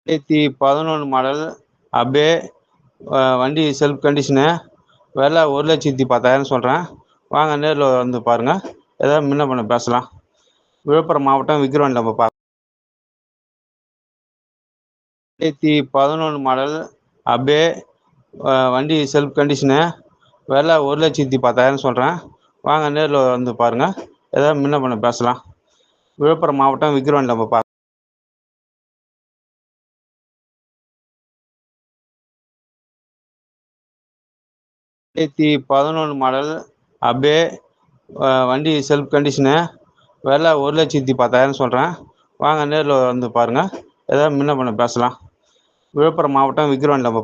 2011 model அப்படியே வண்டி self condition. விலை 1,10,000 சொல்கிறேன். வாங்க நேரில் வந்து பாருங்கள். ஏதாவது முன்ன பின்ன பேசலாம். விழுப்புரம் மாவட்டம் விக்கிரவாண்டி நம்ம 2011 மாடல் அப்படியே வண்டி செல்ஃப் கண்டிஷனு. விலை 1,10,000 சொல்கிறேன். வாங்க நேரில் வந்து பாருங்கள். ஏதாவது முன்ன பின்ன பேசலாம். விழுப்புரம் மாவட்டம் விக்கிரவாண்டி நம்ம 2011 மாடல் அப்படியே வண்டி செல்ஃப் கண்டிஷனு. விலை 1,10,000 சொல்கிறேன். வாங்க நேரில் வந்து பாருங்கள். ஏதாவது முன்ன பின்ன பேசலாம். விழுப்புரம் மாவட்டம் விக்கிரவாண்டி நம்ம